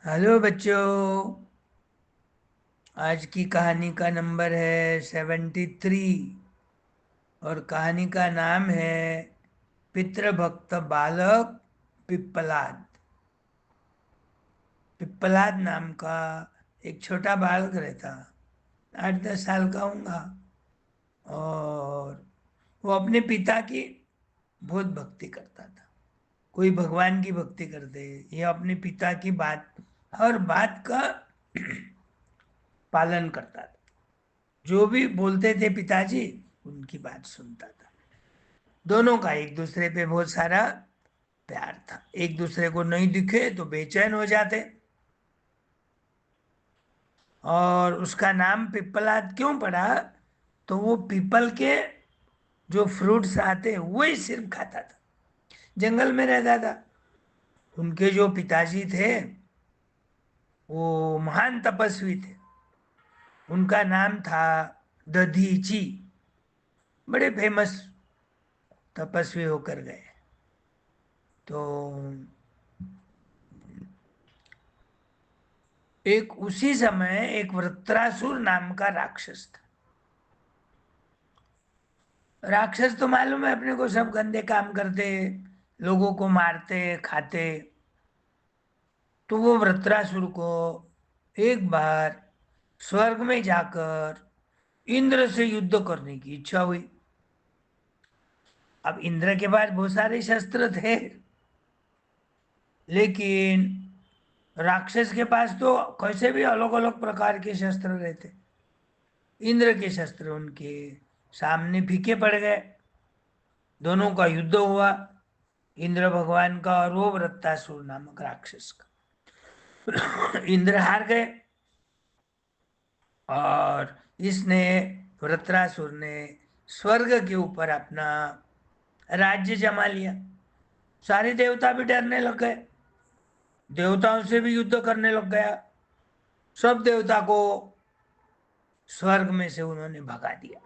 Hello बच्चों। आज की कहानी का नंबर है 73 और कहानी का नाम है पितृभक्त बालक पिप्पलाद। पिप्पलाद नाम का एक छोटा बालक रहता, 8-10 साल का होगा। और वो अपने पिता की बहुत भक्ति करता था। कोई भगवान की भक्ति करते, ये अपने पिता की बात, हर बात का पालन करता था। जो भी बोलते थे पिताजी, उनकी बात सुनता था। दोनों का एक दूसरे पे बहुत सारा प्यार था। एक दूसरे को नहीं दिखे तो बेचैन हो जाते। और उसका नाम पिप्पलाद क्यों पड़ा? तो वो पीपल के जो फ्रूट्स आते वही सिर्फ खाता था। जंगल में रहता था। उनके जो पिताजी थे वो महान तपस्वी थे। उनका नाम था दधीची। बड़े फेमस तपस्वी होकर गए। तो एक उसी समय एक वृत्रासुर नाम का राक्षस था। राक्षस तो मालूम है अपने को, सब गंदे काम करते, लोगों को मारते खाते। तो वो वृत्रासुर को एक बार स्वर्ग में जाकर इंद्र से युद्ध करने की इच्छा हुई। अब इंद्र के पास बहुत सारे शस्त्र थे, लेकिन राक्षस के पास तो कैसे भी अलग अलग प्रकार के शस्त्र रहते। इंद्र के शस्त्र उनके सामने फीके पड़ गए। दोनों का युद्ध हुआ, इंद्र भगवान का और वो वृत्तासुर नामक राक्षस का। इंद्र हार गए और इसने, वृत्रासुर ने स्वर्ग के ऊपर अपना राज्य जमा लिया। सारे देवता भी डरने लग गए, देवताओं से भी युद्ध करने लग गया। सब देवता को स्वर्ग में से उन्होंने भगा दिया।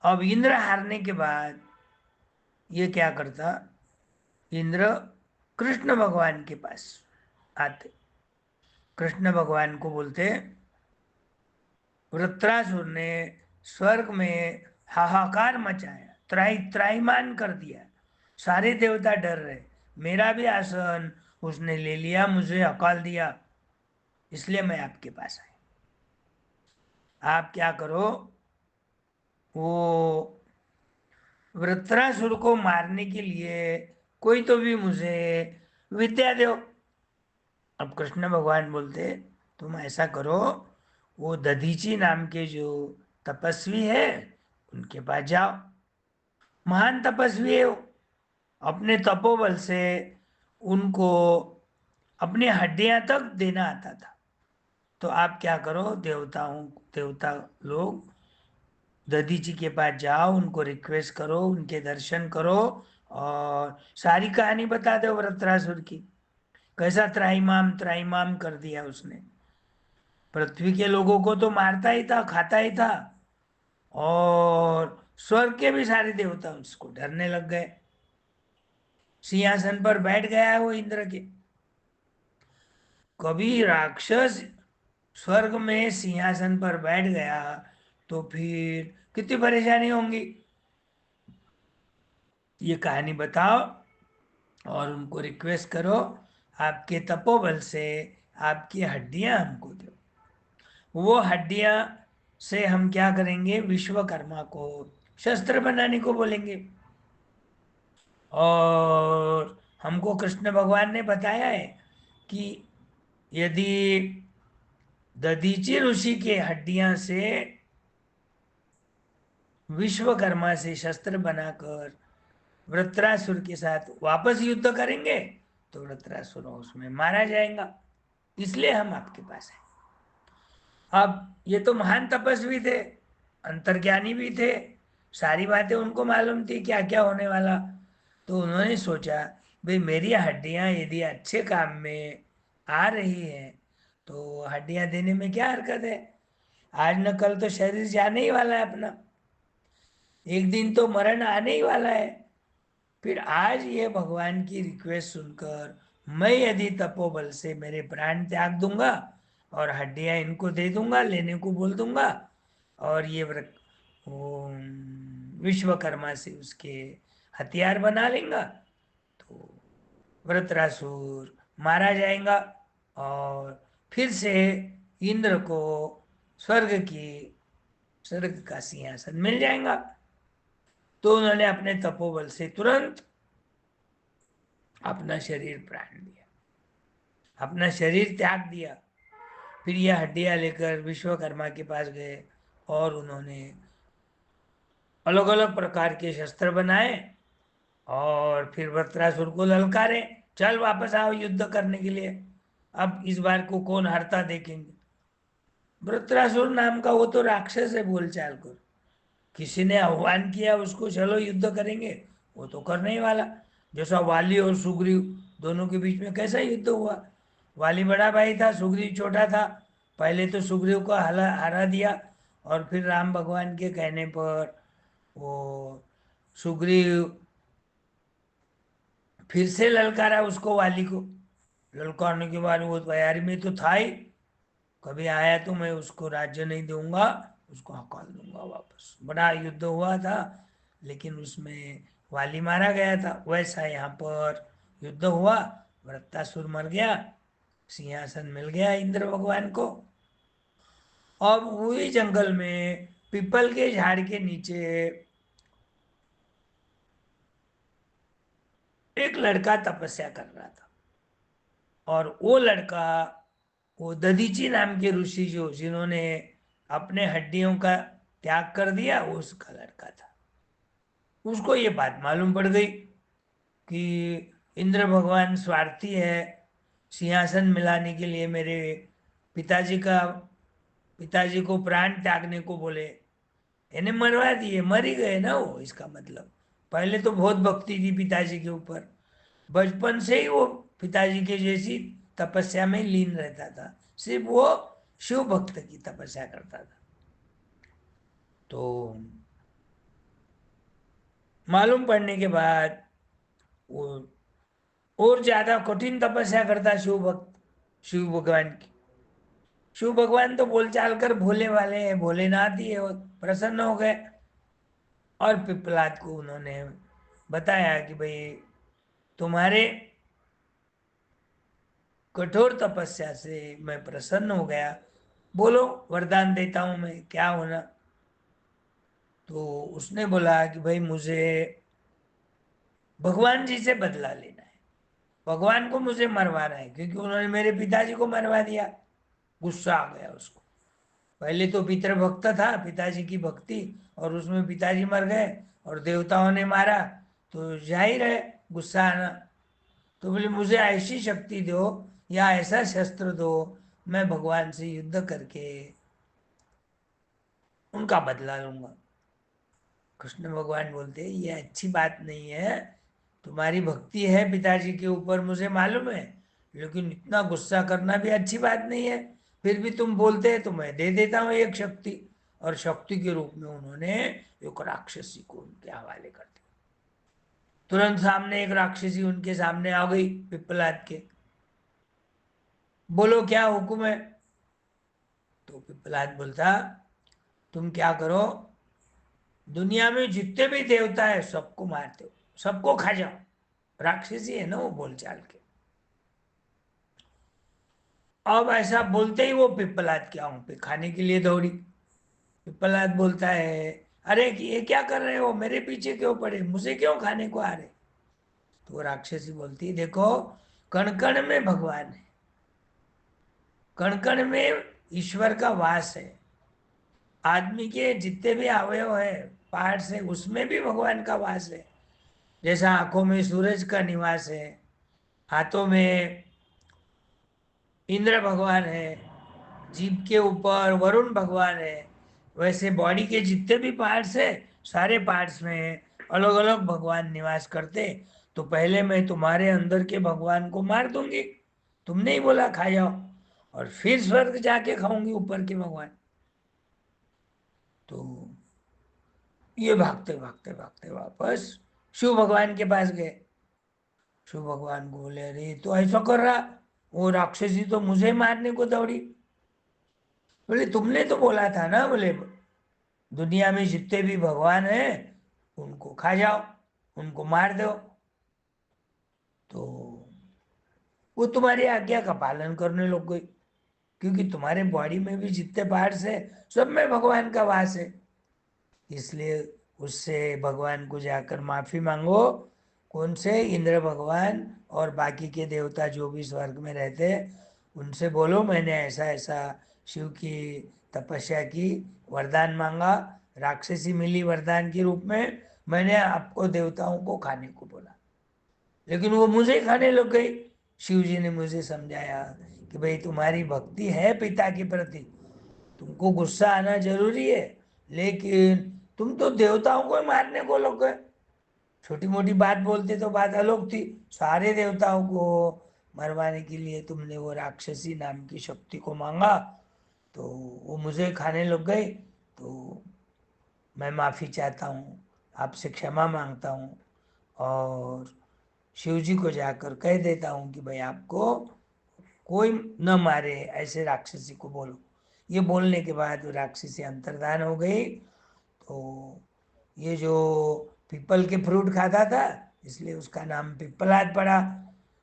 अब इंद्र हारने के बाद ये क्या करता? इंद्र कृष्ण भगवान के पास आते। कृष्ण भगवान को बोलते, वृत्रासुर ने स्वर्ग में हाहाकार मचाया, त्राही त्राहीमाम कर दिया। सारे देवता डर रहे। मेरा भी आसन उसने ले लिया, मुझे हकाल दिया। इसलिए मैं आपके पास आया। आप क्या करो, वो वृत्रासुर को मारने के लिए कोई तो भी मुझे विद्या दो। अब कृष्ण भगवान बोलते, तुम ऐसा करो, वो दधीची नाम के जो तपस्वी है उनके पास जाओ। महान तपस्वी है वो। अपने तपोबल से उनको अपनी हड्डियां तक देना आता था। तो आप क्या करो, देवता लोग दधीची के पास जाओ, उनको रिक्वेस्ट करो, उनके दर्शन करो और सारी कहानी बता दो वृत्रासुर की। कैसा त्राहिमाम त्राहिमाम कर दिया उसने। पृथ्वी के लोगों को तो मारता ही था, खाता ही था। और स्वर्ग के भी सारे देवता उसको डरने लग गए। सिंहासन पर बैठ गया है वो इंद्र के। कभी राक्षस स्वर्ग में सिंहासन पर बैठ गया तो फिर कितनी परेशानी होंगी। ये कहानी बताओ और उनको रिक्वेस्ट करो, आपके तपोबल से आपकी हड्डियां हमको दो। वो हड्डियां से हम क्या करेंगे, विश्वकर्मा को शस्त्र बनाने को बोलेंगे। और हमको कृष्ण भगवान ने बताया है कि यदि दधीची ऋषि के हड्डियां से विश्वकर्मा से शस्त्र बनाकर वृत्रासुर के साथ वापस युद्ध करेंगे तो वृत्रासुर उसमें मारा जाएगा। इसलिए हम आपके पास हैं। अब ये तो महान तपस्वी थे, अंतर्ज्ञानी भी थे। सारी बातें उनको मालूम थी क्या क्या होने वाला। तो उन्होंने सोचा, भाई मेरी हड्डियां यदि अच्छे काम में आ रही है तो हड्डियां देने में क्या हरकत है। आज न कल तो शरीर जाने ही वाला है अपना, एक दिन तो मरण आने ही वाला है। फिर आज ये भगवान की रिक्वेस्ट सुनकर मैं यदि तपोबल से मेरे प्राण त्याग दूंगा और हड्डियां इनको दे दूंगा, लेने को बोल दूंगा, और ये वो विश्वकर्मा से उसके हथियार बना लेंगे, तो वृत्रासुर मारा जाएगा और फिर से इंद्र को स्वर्ग का सिंहासन मिल जाएगा। तो उन्होंने अपने तपोबल से तुरंत अपना शरीर प्राण दिया, अपना शरीर त्याग दिया। फिर यह हड्डियां लेकर विश्वकर्मा के पास गए और उन्होंने अलग अलग प्रकार के शस्त्र बनाए और फिर वृत्रासुर को ललकारे, चल वापस आओ युद्ध करने के लिए, अब इस बार को कौन हारता देखेंगे। वृत्रासुर नाम का वो तो राक्षस है बोलचाल कर, किसी ने आह्वान किया उसको चलो युद्ध करेंगे, वो तो करने ही वाला। जैसा वाली और सुग्रीव दोनों के बीच में कैसा युद्ध हुआ, वाली बड़ा भाई था, सुग्रीव छोटा था। पहले तो सुग्रीव को हरा दिया और फिर राम भगवान के कहने पर वो सुग्रीव फिर से ललकारा उसको, वाली को। ललकारने के बाद वो तैयारी में तो था ही, कभी आया तो मैं उसको राज्य नहीं दूंगा, उसको हकाल दूंगा वापस। बड़ा युद्ध हुआ था, लेकिन उसमें वाली मारा गया था। वैसा यहाँ पर युद्ध हुआ, वृत्तासुर मर गया, सिंहासन मिल गया इंद्र भगवान को। अब वही जंगल में पीपल के झाड़ के नीचे एक लड़का तपस्या कर रहा था, और वो लड़का वो दधीची नाम के ऋषि जो जिन्होंने अपने हड्डियों का त्याग कर दिया, वो उसका लड़का था। उसको ये बात मालूम पड़ गई कि इंद्र भगवान स्वार्थी है, सिंहासन मिलाने के लिए मेरे पिताजी का पिताजी को प्राण त्यागने को बोले, इन्हें मरवा दिए, मर ही गए ना वो, इसका मतलब। पहले तो बहुत भक्ति थी पिताजी के ऊपर, बचपन से ही वो पिताजी के जैसी तपस्या में लीन रहता था, सिर्फ वो शिव भक्त की तपस्या करता था। तो मालूम पड़ने के बाद वो और ज्यादा कठिन तपस्या करता शिव भक्त, शिव भगवान की। शिव भगवान तो बोलचाल कर भोले वाले हैं, भोलेनाथ ही है, वो प्रसन्न हो गए और पिपलाद को उन्होंने बताया कि भाई तुम्हारे कठोर तपस्या से मैं प्रसन्न हो गया, बोलो वरदान देता हूं मैं, क्या होना। तो उसने बोला कि भाई मुझे भगवान जी से बदला लेना है, भगवान को मुझे मरवाना है, क्योंकि उन्होंने मेरे पिताजी को मरवा दिया। गुस्सा आ गया उसको। पहले तो पितृभक्त था, पिताजी की भक्ति, और उसमें पिताजी मर गए और देवताओं ने मारा, तो जाहिर है गुस्सा आना। तो बोले मुझे ऐसी शक्ति दो या ऐसा शस्त्र दो, मैं भगवान से युद्ध करके उनका बदला लूंगा। कृष्ण भगवान बोलते हैं ये अच्छी बात नहीं है, तुम्हारी भक्ति है पिताजी के ऊपर मुझे मालूम है, लेकिन इतना गुस्सा करना भी अच्छी बात नहीं है। फिर भी तुम बोलते हैं तो मैं दे देता हूँ एक शक्ति। और शक्ति के रूप में उन्होंने एक राक्षसी को उनके हवाले कर दिया। तुरंत सामने एक राक्षसी उनके सामने आ गई पिप्पलाद के, बोलो क्या हुक्म है। तो पिप्पलाद बोलता तुम क्या करो, दुनिया में जितने भी देवता है सबको मारते हो, सबको खा जाओ। राक्षसी है ना वो बोलचाल के। अब ऐसा बोलते ही वो पिप्पलाद के आंख पे खाने के लिए दौड़ी। पिप्पलाद बोलता है अरे ये क्या कर रहे हो, मेरे पीछे क्यों पड़े, मुझे क्यों खाने को आ रहे। तो वो राक्षसी बोलती है देखो, कण कण में भगवान है, कण कण में ईश्वर का वास है। आदमी के जितने भी अवयव है, पार्ट्स है, उसमें भी भगवान का वास है। जैसा आंखों में सूरज का निवास है, हाथों में इंद्र भगवान है, जीभ के ऊपर वरुण भगवान है, वैसे बॉडी के जितने भी पार्ट्स है, सारे पार्ट्स में अलग अलग भगवान निवास करते। तो पहले मैं तुम्हारे अंदर के भगवान को मार दूंगी, तुमने ही बोला खा जाओ, और फिर स्वर्ग जाके खाऊंगी ऊपर के भगवान। तो ये भागते भागते भागते वापस शिव भगवान के पास गए। शिव भगवान को बोले, अरे तो ऐसा कर रहा, वो राक्षसी तो मुझे मारने को दौड़ी। बोले तुमने तो बोला था ना, बोले दुनिया में जितने भी भगवान हैं उनको खा जाओ, उनको मार दो। तो वो तुम्हारी आज्ञा का पालन करने लग गई, क्योंकि तुम्हारे बॉडी में भी जितने पार्ट्स है सब में भगवान का वास है। इसलिए उससे भगवान को जाकर माफी मांगो। कौन से? इंद्र भगवान और बाकी के देवता जो भी स्वर्ग में रहते हैं, उनसे बोलो मैंने ऐसा ऐसा शिव की तपस्या की, वरदान मांगा, राक्षसी मिली वरदान के रूप में, मैंने आपको देवताओं को खाने को बोला, लेकिन वो मुझे खाने लग गई। शिव जी ने मुझे समझाया कि भाई तुम्हारी भक्ति है पिता के प्रति, तुमको गुस्सा आना जरूरी है, लेकिन तुम तो देवताओं को ही मारने को लग गए। छोटी मोटी बात बोलते तो बात अलग थी, सारे देवताओं को मरवाने के लिए तुमने वो राक्षसी नाम की शक्ति को मांगा, तो वो मुझे खाने लग गई। तो मैं माफी चाहता हूँ, आपसे क्षमा मांगता हूँ, और शिव जी को जाकर कह देता हूँ कि भाई आपको कोई न मारे, ऐसे राक्षसी को बोलो। ये बोलने के बाद वो राक्षसी अंतर्धान हो गई। तो ये जो पीपल के फ्रूट खाता था, इसलिए उसका नाम पिप्पलाद पड़ा।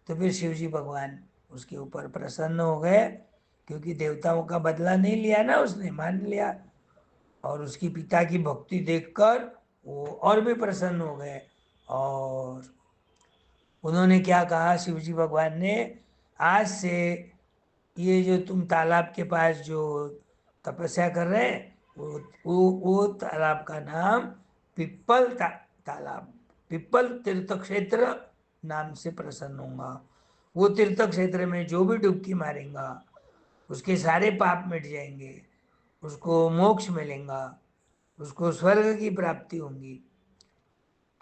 तो फिर शिव जी भगवान उसके ऊपर प्रसन्न हो गए, क्योंकि देवताओं का बदला नहीं लिया ना, उसने मान लिया। और उसकी पिता की भक्ति देखकर वो और भी प्रसन्न हो गए। और उन्होंने क्या कहा, शिवजी भगवान ने, आज से ये जो तुम तालाब के पास जो तपस्या कर रहे हैं, वो तालाब का नाम पिप्पल तालाब, पिप्पल तीर्थ क्षेत्र नाम से प्रसन्न होगा। वो तीर्थ क्षेत्र में जो भी डुबकी मारेगा उसके सारे पाप मिट जाएंगे, उसको मोक्ष मिलेगा, उसको स्वर्ग की प्राप्ति होगी।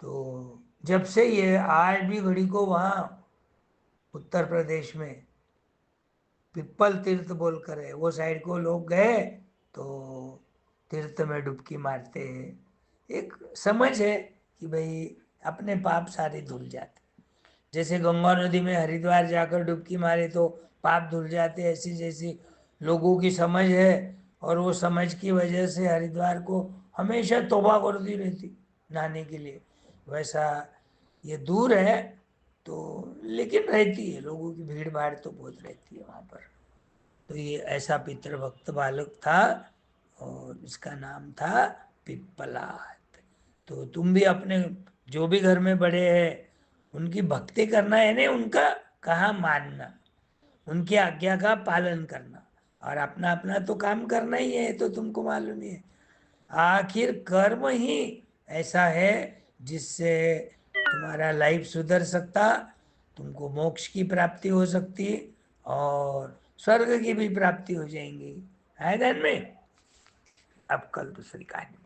तो जब से ये आज भी घड़ी को वहाँ उत्तर प्रदेश में पिप्पल तीर्थ बोलकर है, वो साइड को लोग गए तो तीर्थ में डुबकी मारते हैं। एक समझ है कि भाई अपने पाप सारे धुल जाते, जैसे गंगा नदी में हरिद्वार जाकर डुबकी मारे तो पाप धुल जाते, ऐसी जैसी लोगों की समझ है। और वो समझ की वजह से हरिद्वार को हमेशा तौबा करती रहती नहाने के लिए, वैसा ये दूर है तो, लेकिन रहती है, लोगों की भीड़ भाड़ तो बहुत रहती है वहाँ पर। तो ये ऐसा पितृभक्त बालक था, और इसका नाम था पिप्पलाद। तो तुम भी अपने जो भी घर में बड़े हैं उनकी भक्ति करना है ना, उनका कहा मानना, उनकी आज्ञा का पालन करना, और अपना अपना तो काम करना ही है, तो तुमको मालूम ही है। आखिर कर्म ही ऐसा है जिससे तुम्हारा लाइफ सुधर सकता, तुमको मोक्ष की प्राप्ति हो सकती, और स्वर्ग की भी प्राप्ति हो जाएंगी। है ध्यान में। अब कल दूसरी कहानी।